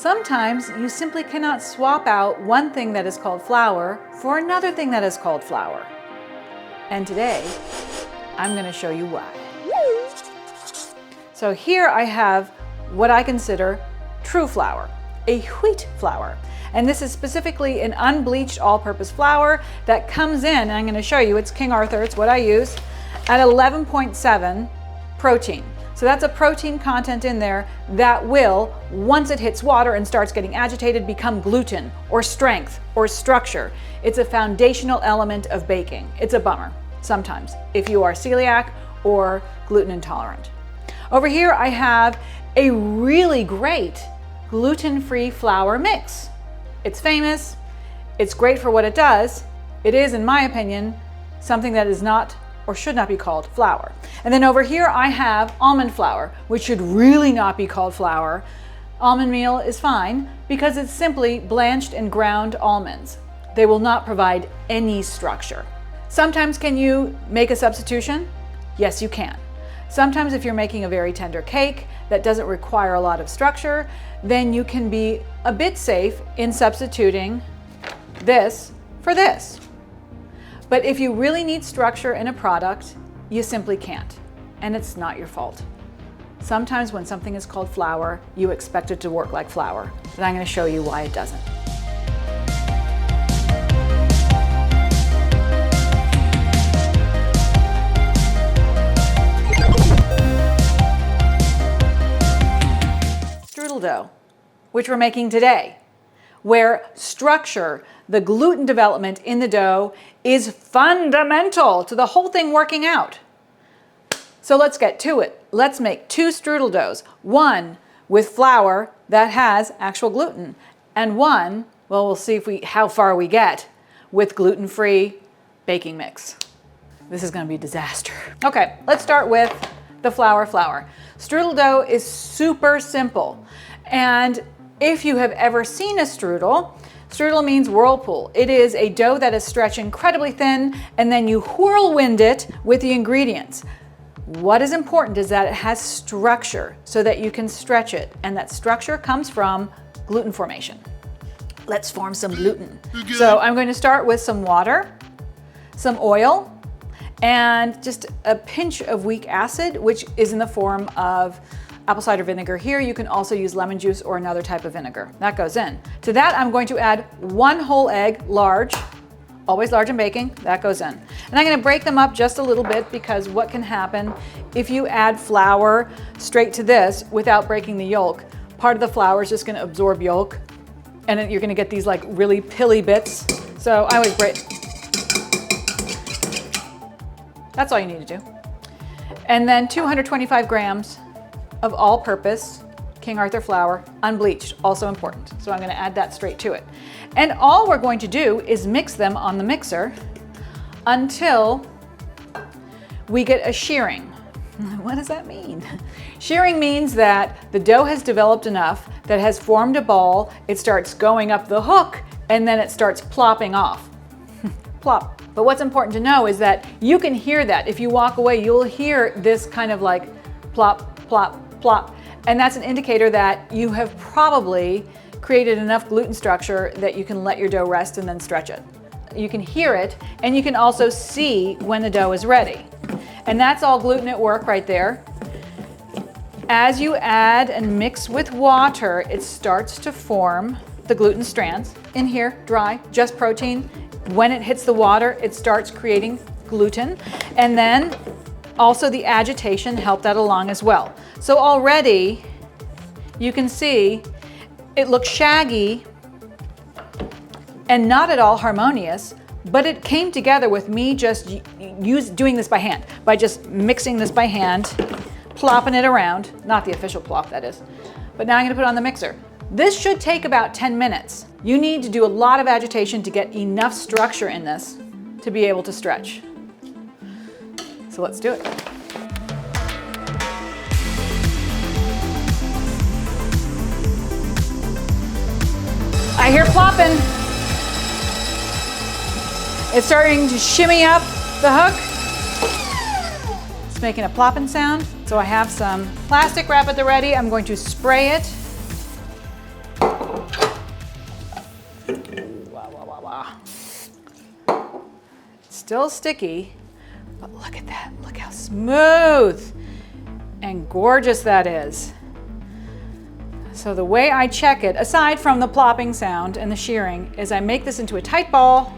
Sometimes you simply cannot swap out one thing that is called flour for another thing that is called flour. And today, I'm going to show you why. So here I have what I consider true flour, a wheat flour. And this is specifically an unbleached all-purpose flour that comes in, and I'm going to show you, it's King Arthur, it's what I use, at 11.7 protein. So that's a protein content in there that will, once it hits water and starts getting agitated, become gluten or strength or structure. It's a foundational element of baking. It's a bummer sometimes if you are celiac or gluten intolerant. Over here I have a really great gluten-free flour mix. It's famous, it's great for what it does. It is, in my opinion, something that is not or should not be called flour. And then over here I have almond flour, which should really not be called flour. Almond meal is fine because it's simply blanched and ground almonds. They will not provide any structure. Sometimes can you make a substitution? Yes, you can. Sometimes if you're making a very tender cake that doesn't require a lot of structure, then you can be a bit safe in substituting this for this. But if you really need structure in a product, you simply can't, and it's not your fault. Sometimes when something is called flour, you expect it to work like flour, and I'm going to show you why it doesn't. Strudel dough, which we're making today, where structure, the gluten development in the dough, is fundamental to the whole thing working out. So let's get to it. Let's make 2 strudel doughs, one with flour that has actual gluten, and one, well, we'll see how far we get with gluten-free baking mix. This is going to be a disaster. Okay, let's start with the flour. Strudel dough is super simple, and if you have ever seen a strudel, strudel means whirlpool. It is a dough that is stretched incredibly thin, and then you whirlwind it with the ingredients. What is important is that it has structure so that you can stretch it, and that structure comes from gluten formation. Let's form some gluten. So I'm going to start with some water, some oil, and just a pinch of weak acid, which is in the form of apple cider vinegar. Here you can also use lemon juice or another type of vinegar. That goes in. To that I'm going to add 1 whole egg, large, always large in baking, that goes in. And I'm going to break them up just a little bit, because what can happen if you add flour straight to this without breaking the yolk, part of the flour is just going to absorb yolk, and then you're going to get these like really pilly bits. So I always break. That's all you need to do. And then 225 grams of all-purpose King Arthur flour, unbleached, also important. So I'm going to add that straight to it. And all we're going to do is mix them on the mixer until we get a shearing. What does that mean? Shearing means that the dough has developed enough that has formed a ball, it starts going up the hook, and then it starts plopping off. Plop. But what's important to know is that you can hear that. If you walk away, you'll hear this kind of like plop, plop, plop. And that's an indicator that you have probably created enough gluten structure that you can let your dough rest and then stretch it. You can hear it, and you can also see when the dough is ready. And that's all gluten at work right there. As you add and mix with water, it starts to form the gluten strands. In here, dry, just protein. When it hits the water, it starts creating gluten. And then also the agitation helped that along as well. So already you can see it looks shaggy and not at all harmonious, but it came together with me just doing this by hand, by just mixing this by hand, plopping it around, not the official plop that is, but now I'm gonna put it on the mixer. This should take about 10 minutes. You need to do a lot of agitation to get enough structure in this to be able to stretch. So let's do it. I hear plopping. It's starting to shimmy up the hook. It's making a plopping sound. So I have some plastic wrap at the ready. I'm going to spray it Still sticky, but look at that. Look how smooth and gorgeous that is. So the way I check it, aside from the plopping sound and the shearing, is I make this into a tight ball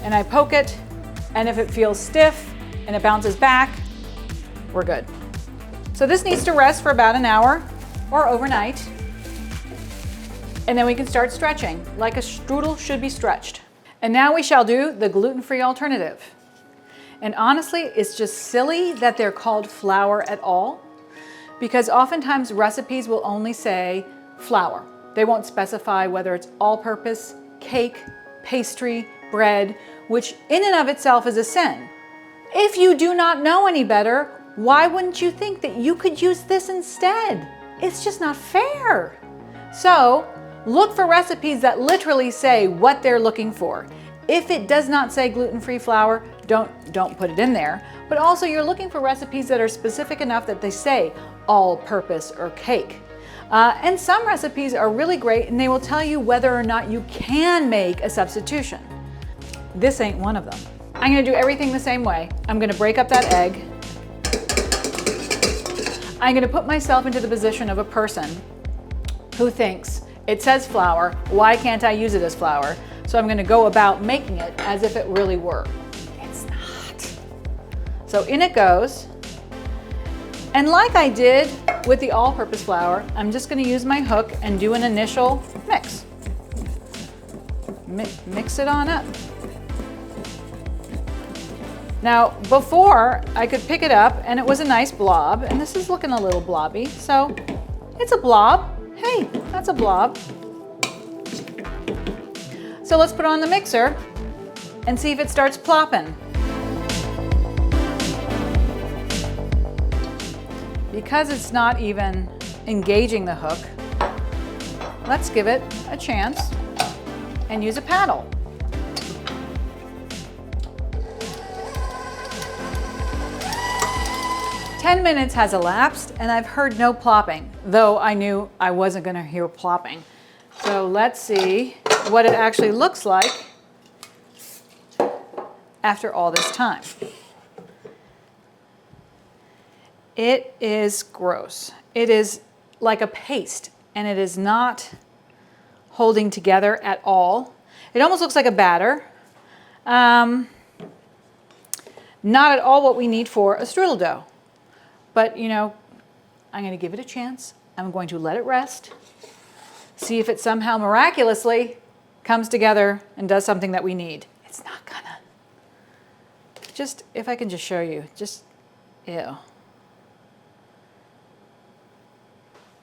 and I poke it, and if it feels stiff and it bounces back, we're good. So this needs to rest for about an hour or overnight, and then we can start stretching like a strudel should be stretched. And now we shall do the gluten-free alternative. And honestly, it's just silly that they're called flour at all, because oftentimes recipes will only say flour. They won't specify whether it's all-purpose, cake, pastry, bread, which in and of itself is a sin. If you do not know any better, why wouldn't you think that you could use this instead? It's just not fair. So look for recipes that literally say what they're looking for. If it does not say gluten-free flour, don't put it in there. But also you're looking for recipes that are specific enough that they say all-purpose or cake. And some recipes are really great and they will tell you whether or not you can make a substitution. This ain't one of them. I'm gonna do everything the same way. I'm gonna break up that egg. I'm gonna put myself into the position of a person who thinks it says flour, why can't I use it as flour? So I'm gonna go about making it as if it really were. It's not. So in it goes. And like I did with the all-purpose flour, I'm just gonna use my hook and do an initial mix. Mix it on up. Now, before I could pick it up and it was a nice blob, and this is looking a little blobby, so it's a blob. Hey, that's a blob. So let's put it on the mixer and see if it starts plopping. Because it's not even engaging the hook, let's give it a chance and use a paddle. Ten minutes has elapsed and I've heard no plopping, though I knew I wasn't gonna hear plopping. So let's see what it actually looks like after all this time. It is gross. It is like a paste and it is not holding together at all. It almost looks like a batter. Not at all what we need for a strudel dough. But you know, I'm gonna give it a chance. I'm going to let it rest. See if it somehow miraculously comes together and does something that we need. It's not gonna. Just, if I can just show you, just, ew.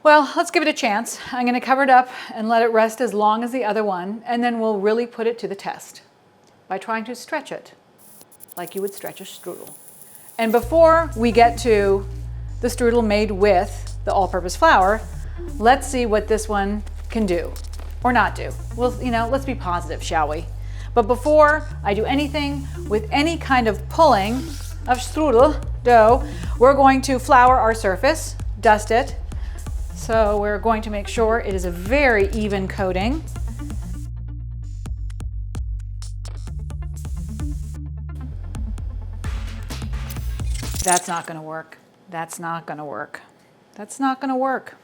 Well, let's give it a chance. I'm gonna cover it up and let it rest as long as the other one, and then we'll really put it to the test by trying to stretch it like you would stretch a strudel. And before we get to the strudel made with the all-purpose flour, let's see what this one can do or not do. Well, you know, let's be positive, shall we? But before I do anything with any kind of pulling of strudel dough, we're going to flour our surface, dust it. So we're going to make sure it is a very even coating. That's not gonna work. That's not gonna work. That's not gonna work.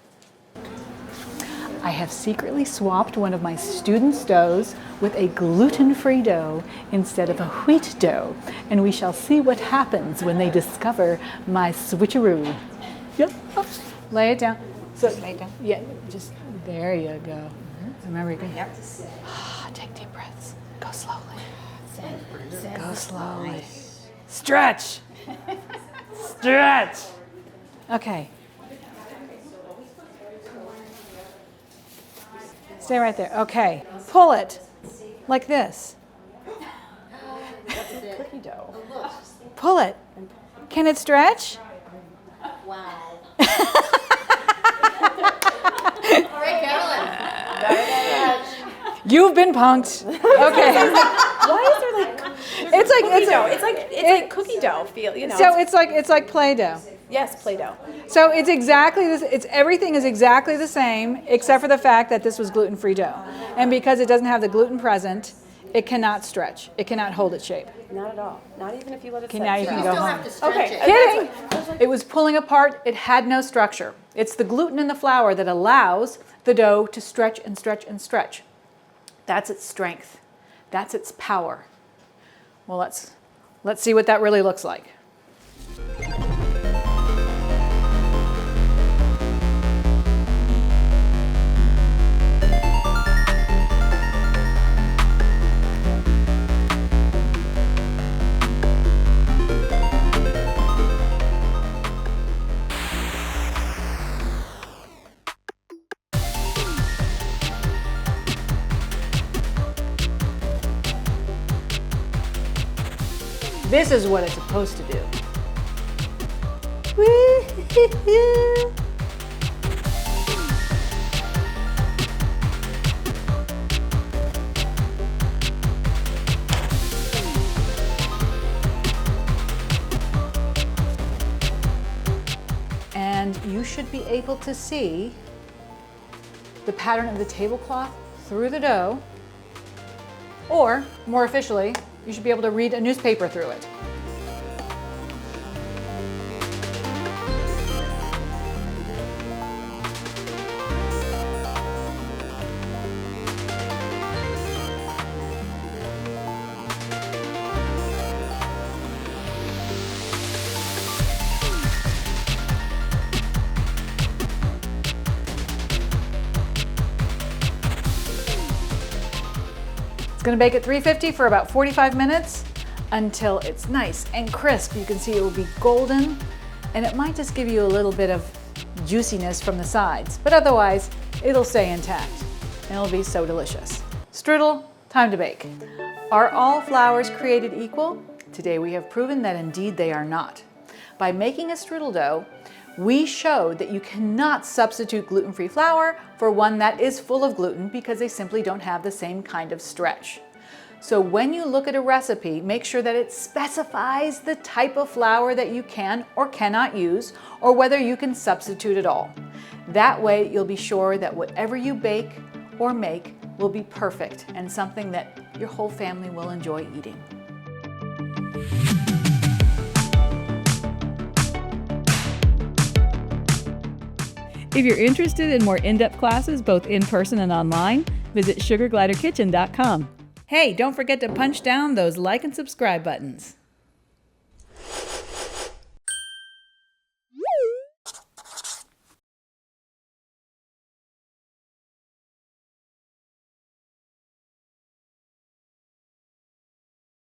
I have secretly swapped one of my students' doughs with a gluten-free dough instead of a wheat dough, and we shall see what happens when they discover my switcheroo. Yep. Oops. Lay it down. So, lay it down. Yeah, just, there you go. Mm-hmm. Remember, you can, yep. Take deep breaths. Go slowly. Go slowly. Stretch. Stretch. Okay. Stay right there. Okay. Pull it like this. Cookie dough. Pull it. Can it stretch? Wow. All right, Carolyn. You've been punked. Okay. Why is there like It's like cookie dough? It's like cookie dough feel, you know. So it's like Play-Doh. Yes, Play-Doh. So it's exactly this. Everything is exactly the same, except for the fact that this was gluten-free dough, and because it doesn't have the gluten present, it cannot stretch. It cannot hold its shape. Not at all. Not even if you let it set. Now you can go still home. have to stretch it. Kidding! It was pulling apart. It had no structure. It's the gluten in the flour that allows the dough to stretch and stretch and stretch. That's its strength. That's its power. Well, let's see what that really looks like. This is what it's supposed to do. Woo-hoo-hoo. And you should be able to see the pattern of the tablecloth through the dough, or more officially, you should be able to read a newspaper through it. Going to bake at 350 for about 45 minutes until it's nice and crisp. You can see it will be golden, and it might just give you a little bit of juiciness from the sides, but otherwise it'll stay intact and it'll be so delicious. Strudel, time to bake. Are all flours created equal? Today we have proven that indeed they are not. By making a strudel dough, we showed that you cannot substitute gluten-free flour for one that is full of gluten because they simply don't have the same kind of stretch. So when you look at a recipe, make sure that it specifies the type of flour that you can or cannot use, or whether you can substitute at all. That way you'll be sure that whatever you bake or make will be perfect and something that your whole family will enjoy eating. If you're interested in more in-depth classes, both in person and online, visit sugargliderkitchen.com. Hey, don't forget to punch down those like and subscribe buttons.